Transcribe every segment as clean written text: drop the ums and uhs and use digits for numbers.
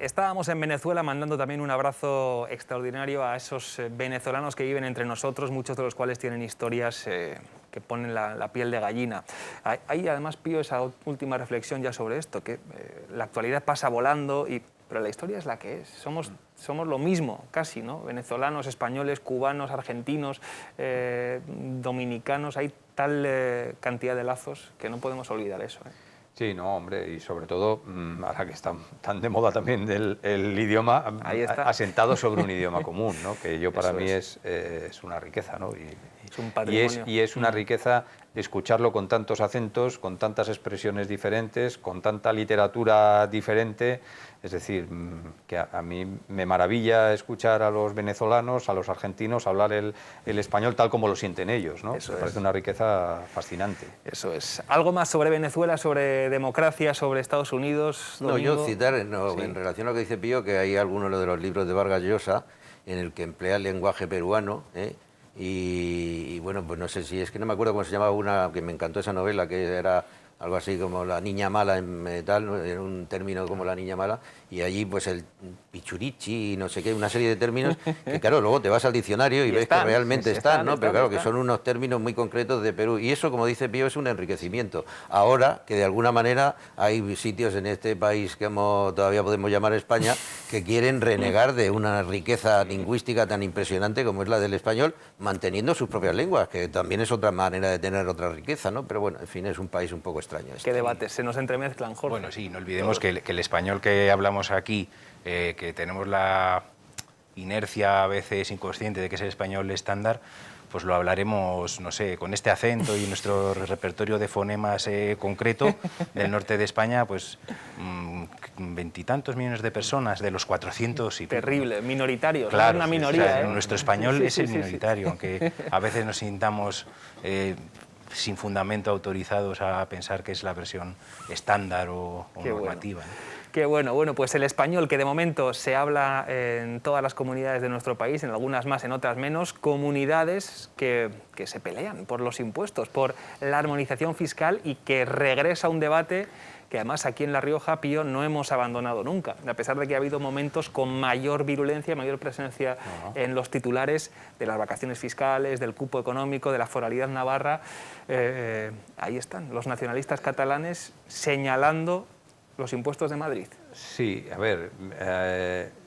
Estábamos en Venezuela mandando también un abrazo extraordinario a esos venezolanos que viven entre nosotros, muchos de los cuales tienen historias que ponen la piel de gallina. Hay además, Pío, esa última reflexión ya sobre esto, que la actualidad pasa volando, pero la historia es la que es. Somos lo mismo, casi, ¿no? Venezolanos, españoles, cubanos, argentinos, dominicanos, hay tal cantidad de lazos que no podemos olvidar eso, ¿eh? Sí, no, hombre, y sobre todo, ahora que está tan de moda también el idioma, asentado sobre un idioma común, ¿no? Que yo para mí es una riqueza, ¿no? Es un patrimonio. Y es una riqueza escucharlo con tantos acentos, con tantas expresiones diferentes, con tanta literatura diferente. Es decir, que a mí me maravilla escuchar a los venezolanos, a los argentinos hablar el español tal como lo sienten ellos, ¿no? Me parece una riqueza fascinante. Eso es. ¿Algo más sobre Venezuela, sobre democracia, sobre Estados Unidos, Domingo? No, yo citar, en relación a lo que dice Pío, que hay algunos de los libros de Vargas Llosa en el que emplea el lenguaje peruano, y bueno, pues no sé si es que no me acuerdo cómo se llamaba una, que me encantó esa novela, que era algo así como la niña mala en tal, ¿no? Era un término como la niña mala, y allí pues el pichurichi y no sé qué, una serie de términos que claro, luego te vas al diccionario y ves que realmente están, ¿no? Pero claro, que son unos términos muy concretos de Perú, y eso, como dice Pío, es un enriquecimiento. Ahora que de alguna manera hay sitios en este país que todavía podemos llamar España, que quieren renegar de una riqueza lingüística tan impresionante como es la del español, manteniendo sus propias lenguas, que también es otra manera de tener otra riqueza, ¿no? Pero bueno, en fin, es un país un poco extraño. ¿Qué debates se nos entremezclan, Jorge? Bueno, sí, no olvidemos que el español que hablamos aquí, que tenemos la inercia a veces inconsciente de que es el español estándar, pues lo hablaremos, no sé, con este acento y nuestro repertorio de fonemas concreto del norte de España, pues 20 y tantos millones de personas, de los 400 y... Terrible, minoritarios, claro, una minoría. O sea, nuestro español es el minoritario, aunque a veces nos sintamos sin fundamento autorizados a pensar que es la versión estándar o normativa. Bueno. Qué bueno. Bueno, pues el español, que de momento se habla en todas las comunidades de nuestro país, en algunas más, en otras menos, comunidades que se pelean por los impuestos, por la armonización fiscal, y que regresa un debate que además aquí en La Rioja, Pío, no hemos abandonado nunca, a pesar de que ha habido momentos con mayor virulencia, mayor presencia en los titulares de las vacaciones fiscales, del cupo económico, de la foralidad navarra. Ahí están los nacionalistas catalanes señalando los impuestos de Madrid. Sí, a ver,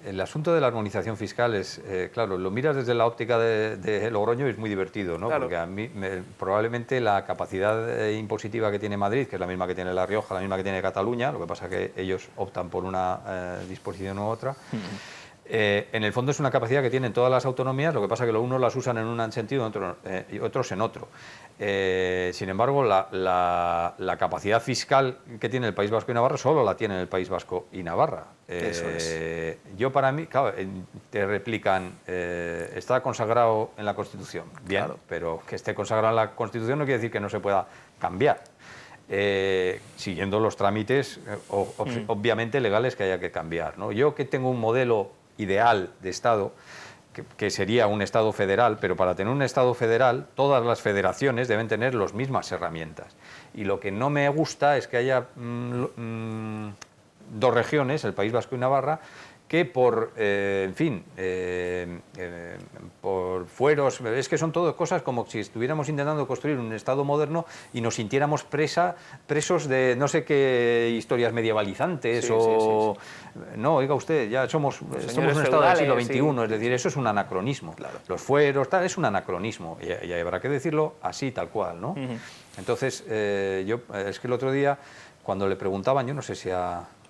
el asunto de la armonización fiscal es, claro, lo miras desde la óptica de Logroño y es muy divertido, ¿no? Claro. Porque a mí, probablemente la capacidad impositiva que tiene Madrid, que es la misma que tiene La Rioja, la misma que tiene Cataluña, lo que pasa es que ellos optan por una disposición u otra. En el fondo es una capacidad que tienen todas las autonomías, lo que pasa es que los unos las usan en un sentido y otros en otro. Sin embargo, la capacidad fiscal que tiene el País Vasco y Navarra solo la tiene el País Vasco y Navarra. Eso es. Yo, para mí, claro, te replican, está consagrado en la Constitución, bien, claro, pero que esté consagrado en la Constitución no quiere decir que no se pueda cambiar. Siguiendo los trámites obviamente legales que haya que cambiar, ¿no? Yo, que tengo un modelo ideal de Estado, que sería un Estado federal, pero para tener un Estado federal todas las federaciones deben tener las mismas herramientas, y lo que no me gusta es que haya dos regiones, el País Vasco y Navarra, que por por fueros, es que son todo cosas como si estuviéramos intentando construir un Estado moderno y nos sintiéramos presos de no sé qué historias medievalizantes sí. No, oiga usted, ya somos un Estado del siglo XXI, sí. Es decir, eso es un anacronismo. Claro. Los fueros, tal, es un anacronismo, y habrá que decirlo así, tal cual, ¿no? Entonces, yo, es que el otro día, cuando le preguntaban, yo no sé si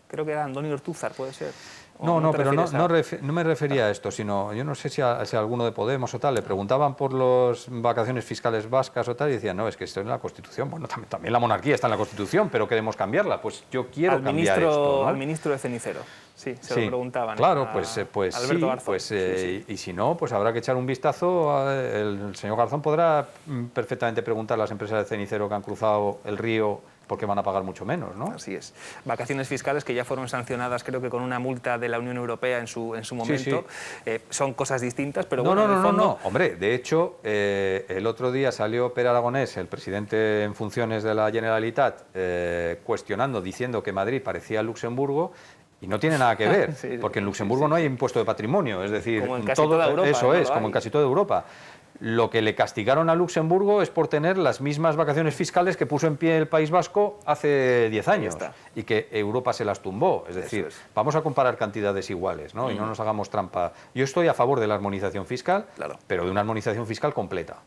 Creo que era Andoni Ortúzar, puede ser. No, pero no me refería a esto, sino, yo no sé si a alguno de Podemos o tal, le preguntaban por las vacaciones fiscales vascas o tal, y decían, no, es que esto es en la Constitución. Bueno, también la monarquía está en la Constitución, pero queremos cambiarla. Pues yo quiero cambiar esto, ¿no? Al ministro de Cenicero, sí, se lo preguntaban. Claro, pues Alberto Garzón. Sí. Y si no, pues habrá que echar un vistazo. El señor Garzón podrá perfectamente preguntar a las empresas de cenicero que han cruzado el río porque van a pagar mucho menos, ¿no? Así es. Vacaciones fiscales que ya fueron sancionadas, creo que con una multa de la Unión Europea en su momento. Sí. Son cosas distintas, pero bueno, en el fondo... No. Hombre, de hecho, el otro día salió Pere Aragonés, el presidente en funciones de la Generalitat, cuestionando, diciendo que Madrid parecía Luxemburgo, Y no tiene nada que ver, Sí, porque en Luxemburgo no hay impuesto de patrimonio, es decir, como en casi toda Europa, eso no es, lo como en hay. casi toda Europa. Lo que le castigaron a Luxemburgo es por tener las mismas vacaciones fiscales que puso en pie el País Vasco hace 10 años y que Europa se las tumbó. Es decir, vamos a comparar cantidades iguales, ¿no? Y no nos hagamos trampa. Yo estoy a favor de la armonización fiscal, pero de una armonización fiscal completa.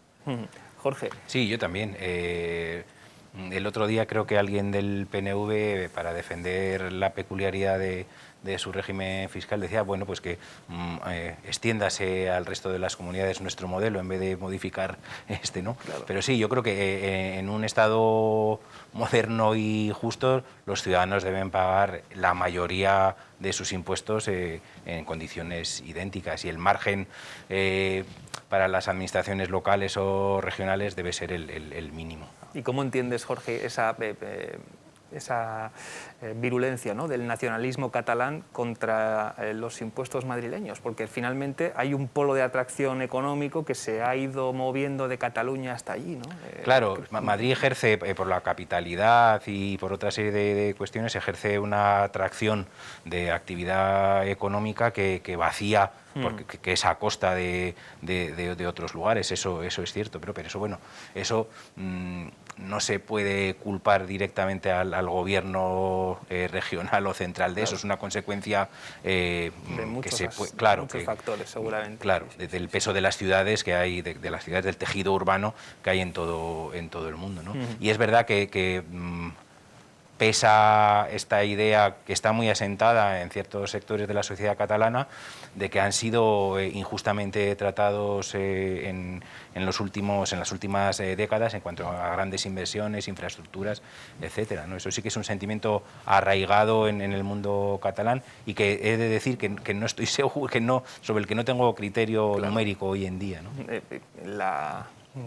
Jorge. Sí, yo también. El otro día creo que alguien del PNV, para defender la peculiaridad de su régimen fiscal, decía, bueno, pues que extiéndase al resto de las comunidades nuestro modelo en vez de modificar este, ¿no? Claro. Pero sí, yo creo que en un Estado moderno y justo los ciudadanos deben pagar la mayoría de sus impuestos en condiciones idénticas, y el margen para las administraciones locales o regionales debe ser el mínimo. ¿Y cómo entiendes, Jorge, esa virulencia, ¿no?, del nacionalismo catalán contra los impuestos madrileños? Porque finalmente hay un polo de atracción económico que se ha ido moviendo de Cataluña hasta allí, ¿no? Claro, Madrid ejerce, por la capitalidad y por otra serie de cuestiones, ejerce una atracción de actividad económica que vacía, porque que es a costa de otros lugares. Eso es cierto, pero eso, bueno, eso no se puede culpar directamente al gobierno regional o central de eso. Es una consecuencia de muchos, muchos factores, seguramente. Claro, del peso de las ciudades que hay, de las ciudades, del tejido urbano que hay en todo el mundo, ¿no? Y es verdad que pesa esta idea que está muy asentada en ciertos sectores de la sociedad catalana de que han sido injustamente tratados en las últimas décadas en cuanto a grandes inversiones, infraestructuras, etcétera, ¿no? Eso sí que es un sentimiento arraigado en el mundo catalán, y que he de decir que no estoy seguro, sobre el que no tengo criterio numérico hoy en día, ¿no?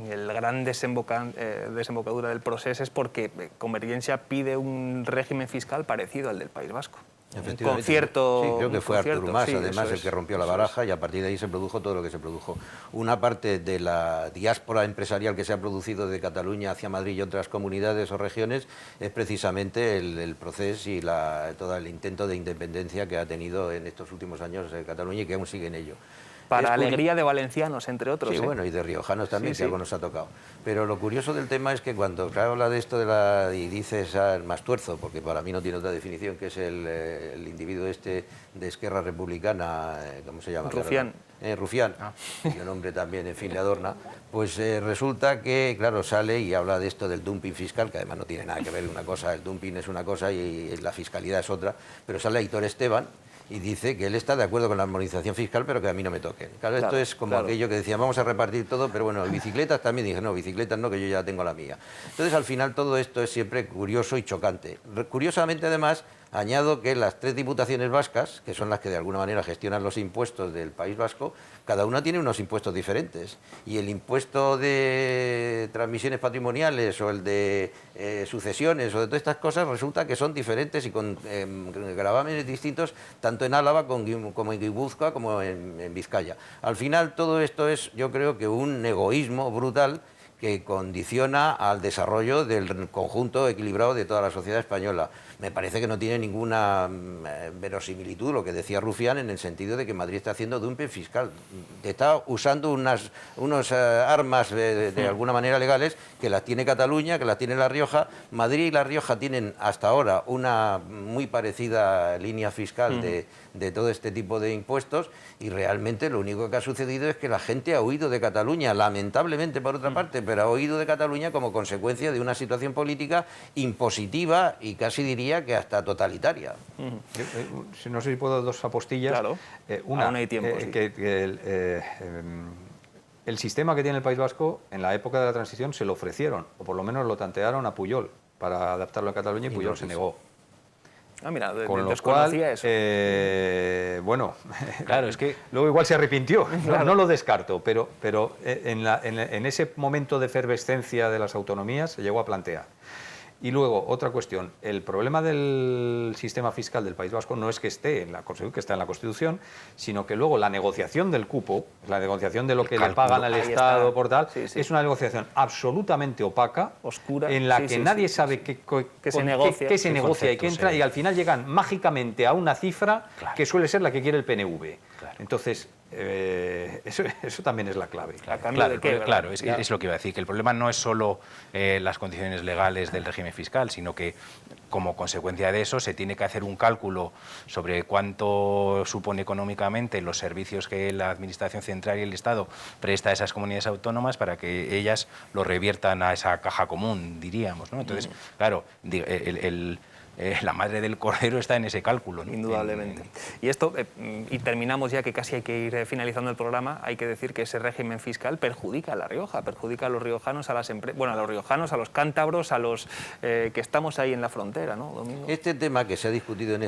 El gran desembocadura del proceso es porque Convergencia pide un régimen fiscal parecido al del País Vasco. Efectivamente. Concierto, sí, creo que fue Artur Mas, además, el que rompió la baraja, y a partir de ahí se produjo todo lo que se produjo. Una parte de la diáspora empresarial que se ha producido de Cataluña hacia Madrid y otras comunidades o regiones es precisamente el proceso y todo el intento de independencia que ha tenido en estos últimos años Cataluña, y que aún sigue en ello. Para alegría de valencianos, entre otros. Sí, bueno, y de riojanos también, sí, que algo nos ha tocado. Pero lo curioso del tema es que cuando habla de esto y dices al Mastuerzo, porque para mí no tiene otra definición, que es el individuo este de Esquerra Republicana, ¿cómo se llama? Rufián. Rufián, cuyo nombre también, en fin, le adorna, pues resulta que, claro, sale y habla de esto del dumping fiscal, que además no tiene nada que ver una cosa, el dumping es una cosa y la fiscalidad es otra, pero sale Aitor Esteban y dice que él está de acuerdo con la armonización fiscal, pero que a mí no me toquen. Claro, esto es como aquello que decían, vamos a repartir todo, pero bueno, bicicletas también, dije, no, bicicletas no, que yo ya tengo la mía. Entonces, al final, todo esto es siempre curioso y chocante. Curiosamente, además, añado que las 3 diputaciones vascas, que son las que de alguna manera gestionan los impuestos del País Vasco, cada una tiene unos impuestos diferentes. Y el impuesto de transmisiones patrimoniales o el de sucesiones o de todas estas cosas resulta que son diferentes y con gravámenes distintos, tanto en Álava como en Guipúzcoa como en Vizcaya. Al final todo esto es, yo creo, que un egoísmo brutal que condiciona al desarrollo del conjunto equilibrado de toda la sociedad española. Me parece que no tiene ninguna verosimilitud lo que decía Rufián, en el sentido de que Madrid está haciendo dumping fiscal. Está usando unas armas de alguna manera legales, que las tiene Cataluña, que las tiene La Rioja. Madrid y La Rioja tienen hasta ahora una muy parecida línea fiscal de todo este tipo de impuestos, y realmente lo único que ha sucedido es que la gente ha huido de Cataluña, lamentablemente por otra parte, pero ha huido de Cataluña como consecuencia de una situación política impositiva y casi diría que hasta totalitaria. No sé si puedo 2 apostillas. Claro, aún hay tiempo. El sistema que tiene el País Vasco, en la época de la transición, se lo ofrecieron, o por lo menos lo tantearon a Pujol para adaptarlo a Cataluña, y Pujol se negó. Ah, mira, con lo cual, eso. Bueno, claro, es que luego igual se arrepintió, no lo descarto, pero en ese momento de efervescencia de las autonomías se llegó a plantear. Y luego, otra cuestión, el problema del sistema fiscal del País Vasco no es que esté en la Constitución, que está en la Constitución, sino que luego la negociación del cupo, la negociación de lo que le pagan al Estado por tal, es una negociación absolutamente opaca, oscura, en la que nadie sabe qué se negocia y qué entra, y al final llegan mágicamente a una cifra que suele ser la que quiere el PNV. Entonces, eso también es la clave. Claro, es lo que iba a decir, que el problema no es solo las condiciones legales del régimen fiscal, sino que como consecuencia de eso se tiene que hacer un cálculo sobre cuánto supone económicamente los servicios que la Administración Central y el Estado presta a esas comunidades autónomas para que ellas lo reviertan a esa caja común, diríamos, ¿no? Entonces, claro, la madre del cordero está en ese cálculo, ¿no? Indudablemente. Y esto, y terminamos ya, que casi hay que ir finalizando el programa, hay que decir que ese régimen fiscal perjudica a La Rioja, perjudica a los riojanos, a las empresas, bueno, a los riojanos, a los cántabros, a los que estamos ahí en la frontera, ¿no, Domingo? Este tema que se ha discutido en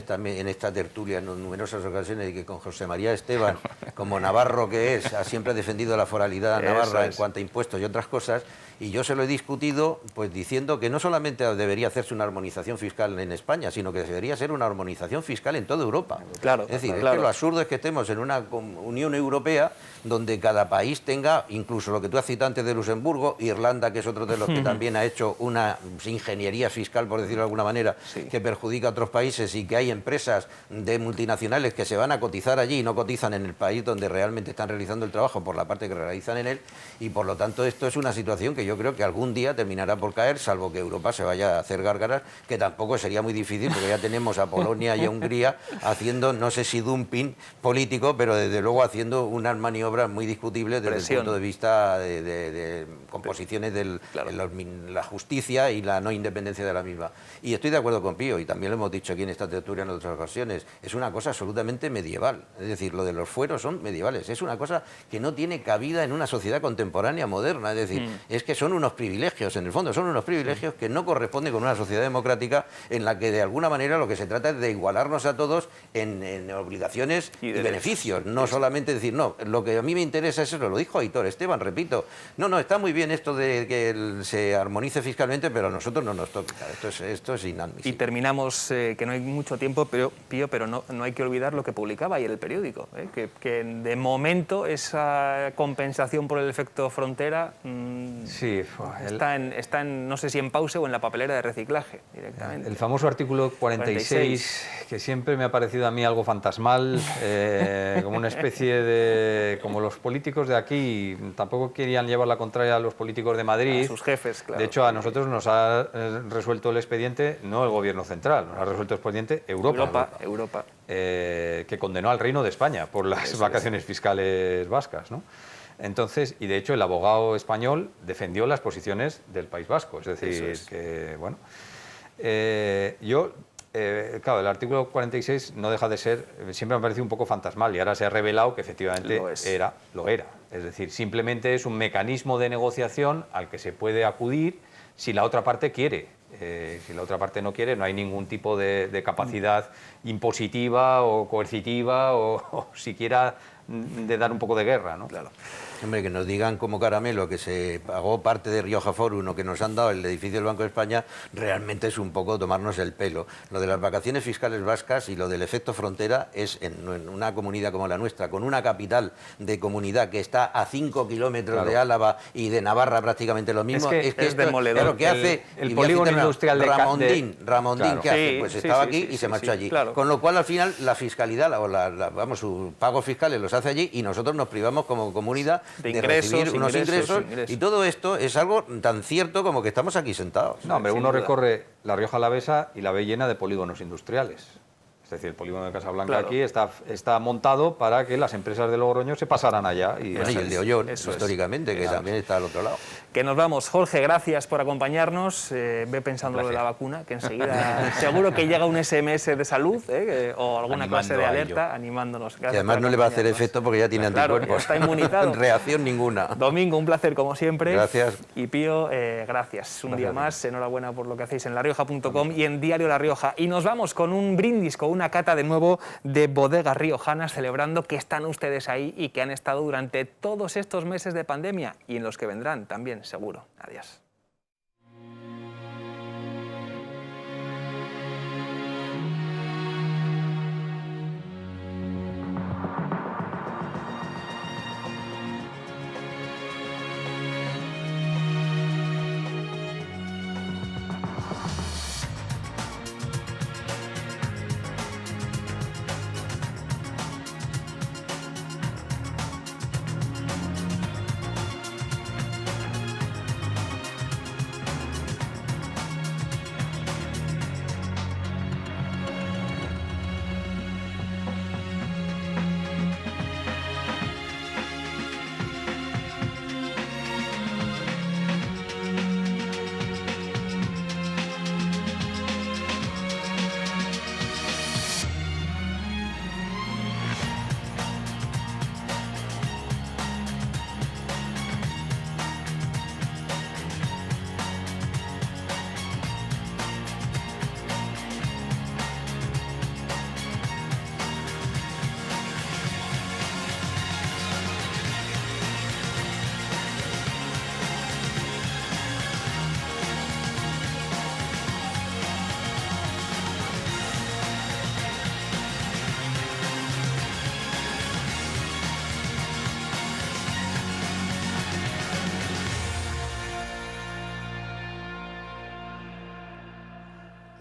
esta tertulia en numerosas ocasiones y que con José María Esteban, como navarro que es, ha siempre defendido la foralidad navarra en cuanto a impuestos y otras cosas, y yo se lo he discutido pues diciendo que no solamente debería hacerse una armonización fiscal en España, sino que debería ser una armonización fiscal en toda Europa. Claro, es decir, es que lo absurdo es que estemos en una Unión Europea donde cada país tenga, incluso lo que tú has citado antes de Luxemburgo, Irlanda, que es otro de los que también ha hecho una ingeniería fiscal, por decirlo de alguna manera, que perjudica a otros países, y que hay empresas de multinacionales que se van a cotizar allí y no cotizan en el país donde realmente están realizando el trabajo por la parte que realizan en él, y por lo tanto esto es una situación que yo creo que algún día terminará por caer, salvo que Europa se vaya a hacer gárgaras, que tampoco sería muy difícil, porque ya tenemos a Polonia y a Hungría haciendo, no sé si dumping político, pero desde luego haciendo unas maniobras muy discutibles desde el punto de vista de composiciones de la justicia y la no independencia de la misma. Y estoy de acuerdo con Pío, y también lo hemos dicho aquí en esta tertulia en otras ocasiones, es una cosa absolutamente medieval. Es decir, lo de los fueros son medievales, es una cosa que no tiene cabida en una sociedad contemporánea moderna. Es decir, es que son unos privilegios, en el fondo son unos privilegios que no corresponden con una sociedad democrática en la que de alguna manera lo que se trata es de igualarnos a todos en obligaciones y beneficios, no solamente decir, no, lo que a mí me interesa es eso, lo dijo Aitor Esteban, repito, no, está muy bien esto de que se armonice fiscalmente, pero a nosotros no nos toca, esto es inadmisible. Y terminamos, que no hay mucho tiempo, Pío, pero no hay que olvidar lo que publicaba ayer el periódico, que de momento esa compensación por el efecto frontera está en, no sé si en pausa o en la papelera de reciclaje directamente. El famoso artículo 46, que siempre me ha parecido a mí algo fantasmal, como una especie de... como los políticos de aquí tampoco querían llevar la contraria a los políticos de Madrid. A sus jefes, claro. De hecho, a nosotros nos ha resuelto el expediente, no el gobierno central, nos ha resuelto el expediente Europa. Que condenó al Reino de España por las vacaciones fiscales vascas, ¿no? Entonces, y de hecho el abogado español defendió las posiciones del País Vasco, es decir, que bueno... claro, el artículo 46 no deja de ser, siempre me ha parecido un poco fantasmal, y ahora se ha revelado que efectivamente lo era. Es decir, simplemente es un mecanismo de negociación al que se puede acudir si la otra parte quiere. Si la otra parte no quiere, no hay ningún tipo de capacidad impositiva o coercitiva o siquiera de dar un poco de guerra, ¿no? Claro. Hombre, que nos digan como caramelo que se pagó parte de Rioja Forum o que nos han dado el edificio del Banco de España, realmente es un poco tomarnos el pelo. Lo de las vacaciones fiscales vascas y lo del efecto frontera es en una comunidad como la nuestra, con una capital de comunidad que está a 5 kilómetros de Álava y de Navarra prácticamente lo mismo. Es que es demoledor. Claro, ¿qué hace? El polígono industrial de Ramondín, ¿qué hace? Pues estaba aquí y se marchó allí. Claro. Con lo cual, al final, la fiscalidad, vamos, sus pagos fiscales los hace allí y nosotros nos privamos como comunidad de recibir unos ingresos, y todo esto es algo tan cierto como que estamos aquí sentados. No, hombre, uno recorre la Rioja Alavesa y la ve llena de polígonos industriales. Es decir, el polígono de Casablanca aquí está montado para que las empresas de Logroño se pasaran allá. Y el de Ollón, históricamente, que también está al otro lado. Que nos vamos. Jorge, gracias por acompañarnos. Ve pensando lo de la vacuna, que enseguida seguro que llega un SMS de salud o alguna clase de alerta animándonos. Que además no le va a hacer efecto porque ya tiene anticuerpos. Está inmunizado. Reacción ninguna. Domingo, un placer como siempre. Gracias. Y Pío, gracias. Un día más. Enhorabuena por lo que hacéis en larioja.com y en Diario La Rioja. Y nos vamos con un brindis, con una cata de nuevo de bodegas riojanas, celebrando que están ustedes ahí y que han estado durante todos estos meses de pandemia y en los que vendrán también, seguro. Adiós.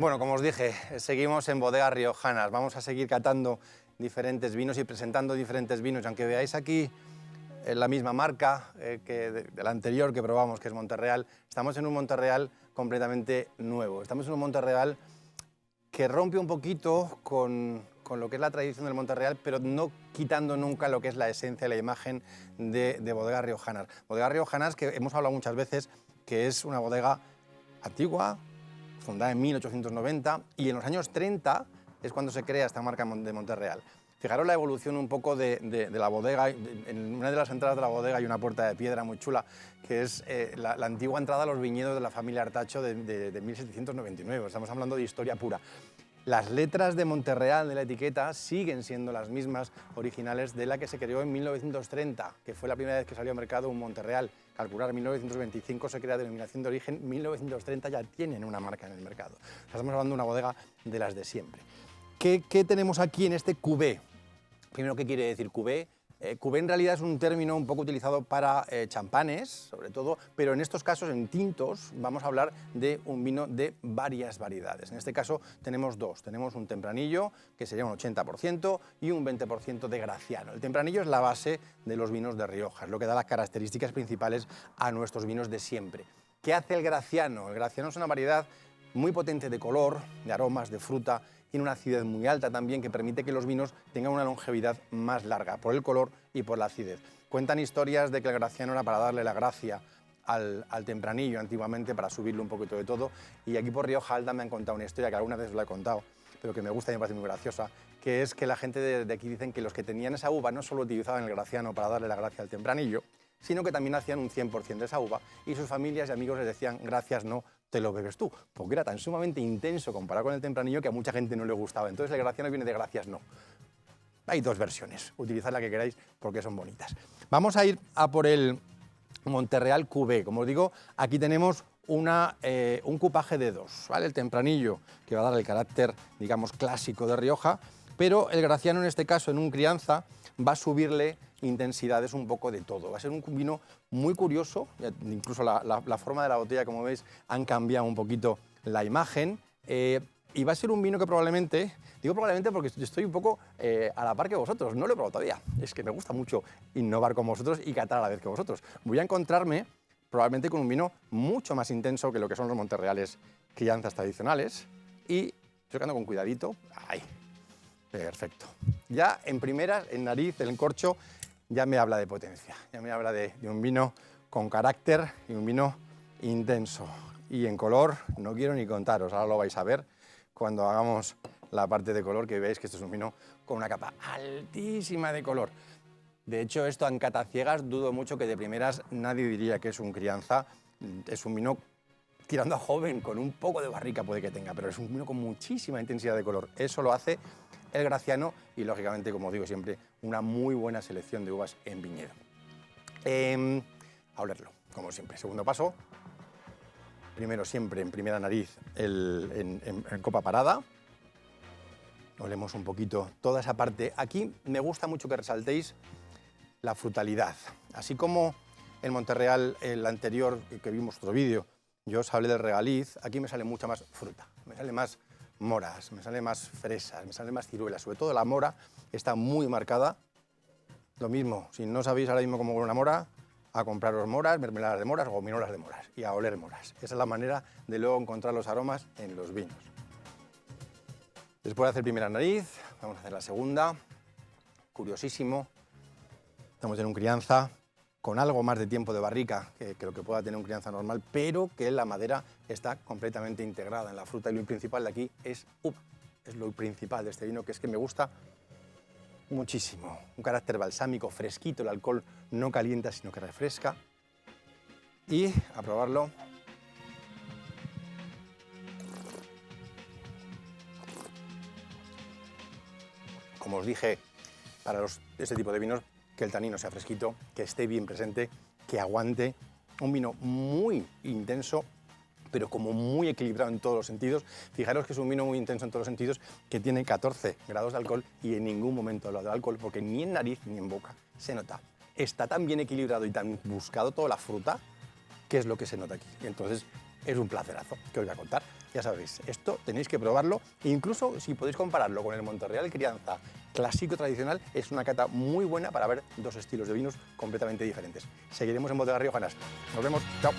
Bueno, como os dije, seguimos en Bodegas Riojanas. Vamos a seguir catando diferentes vinos y presentando diferentes vinos. Aunque veáis aquí la misma marca que de la anterior que probamos, que es Monterreal, estamos en un Monterreal completamente nuevo. Estamos en un Monterreal que rompe un poquito con lo que es la tradición del Monterreal, pero no quitando nunca lo que es la esencia y la imagen de Bodegas Riojanas. Bodegas Riojanas, que hemos hablado muchas veces, que es una bodega antigua, fundada en 1890, y en los años 30 es cuando se crea esta marca de Monterreal. Fijaros la evolución un poco de la bodega. En una de las entradas de la bodega hay una puerta de piedra muy chula, que es la antigua entrada a los viñedos de la familia Artacho de 1799. Estamos hablando de historia pura. Las letras de Monterreal de la etiqueta siguen siendo las mismas originales de la que se creó en 1930, que fue la primera vez que salió al mercado un Monterreal. Calcular, 1925 se crea denominación de origen, 1930 ya tienen una marca en el mercado. Estamos hablando de una bodega de las de siempre. ¿Qué tenemos aquí en este cuvée? Primero, ¿qué quiere decir cuvée? Cuvée en realidad es un término un poco utilizado para champanes, sobre todo, pero en estos casos, en tintos, vamos a hablar de un vino de varias variedades. En este caso tenemos dos. Tenemos un tempranillo, que sería un 80%, y un 20% de graciano. El tempranillo es la base de los vinos de Rioja, es lo que da las características principales a nuestros vinos de siempre. ¿Qué hace el graciano? El graciano es una variedad muy potente de color, de aromas, de fruta. Tiene una acidez muy alta también que permite que los vinos tengan una longevidad más larga por el color y por la acidez. Cuentan historias de que el graciano era para darle la gracia al tempranillo antiguamente, para subirle un poquito de todo, y aquí por Rioja Alta me han contado una historia que alguna vez os la he contado, pero que me gusta y me parece muy graciosa, que es que la gente de aquí dicen que los que tenían esa uva no solo utilizaban el graciano para darle la gracia al tempranillo, sino que también hacían un 100% de esa uva, y sus familias y amigos les decían gracias no, te lo bebes tú, porque era tan sumamente intenso comparado con el tempranillo que a mucha gente no le gustaba. Entonces el graciano viene de gracias no. Hay dos versiones, utilizad la que queráis porque son bonitas. Vamos a ir a por el Monterreal Cuvée. Como os digo, aquí tenemos un cupaje de dos, ¿vale? El tempranillo, que va a dar el carácter, digamos, clásico de Rioja, pero el graciano en este caso, en un crianza, va a subirle intensidades un poco de todo. Va a ser un vino muy curioso, incluso la forma de la botella, como veis, han cambiado un poquito la imagen, y va a ser un vino que probablemente, digo probablemente porque estoy un poco a la par que vosotros, no lo he probado todavía, es que me gusta mucho innovar con vosotros y catar a la vez que vosotros. Voy a encontrarme probablemente con un vino mucho más intenso que lo que son los Monterreales crianzas tradicionales, y estoy quedando con cuidadito. ¡Ay! Perfecto. Ya en primeras, en nariz, en el corcho, ya me habla de potencia, ya me habla de un vino con carácter y un vino intenso. Y en color no quiero ni contaros, ahora lo vais a ver cuando hagamos la parte de color, que veáis que esto es un vino con una capa altísima de color. De hecho, esto en cata ciegas dudo mucho que de primeras nadie diría que es un crianza, es un vino tirando a joven, con un poco de barrica puede que tenga, pero es un vino con muchísima intensidad de color. Eso lo hace el graciano y, lógicamente, como digo siempre, una muy buena selección de uvas en viñedo. A olerlo, como siempre. Segundo paso, primero siempre en primera nariz, en copa parada. Olemos un poquito toda esa parte. Aquí me gusta mucho que resaltéis la frutalidad. Así como en Monterreal, el anterior, que vimos otro vídeo, yo os hablé del regaliz, aquí me sale mucha más fruta, me sale más moras, me sale más fresas, me sale más ciruelas. Sobre todo la mora está muy marcada. Lo mismo, si no sabéis ahora mismo cómo huele una mora, a compraros moras, mermeladas de moras o gominolas de moras y a oler moras. Esa es la manera de luego encontrar los aromas en los vinos. Después de hacer primera nariz, vamos a hacer la segunda. Curiosísimo, estamos en un crianza con algo más de tiempo de barrica que lo que pueda tener un crianza normal, pero que la madera está completamente integrada en la fruta, y lo principal de aquí es uva. Es lo principal de este vino, que es que me gusta muchísimo. Un carácter balsámico, fresquito, el alcohol no calienta, sino que refresca. Y a probarlo. Como os dije, para este tipo de vinos, que el tanino sea fresquito, que esté bien presente, que aguante. Un vino muy intenso, pero como muy equilibrado en todos los sentidos. Fijaros que es un vino muy intenso en todos los sentidos, que tiene 14 grados de alcohol y en ningún momento habla de alcohol, porque ni en nariz ni en boca se nota. Está tan bien equilibrado y tan buscado toda la fruta, que es lo que se nota aquí. Y entonces es un placerazo que os voy a contar. Ya sabéis, esto tenéis que probarlo, incluso si podéis compararlo con el Monterreal Crianza clásico tradicional, es una cata muy buena para ver dos estilos de vinos completamente diferentes. Seguiremos en Bodegas Riojanas. Nos vemos, chao.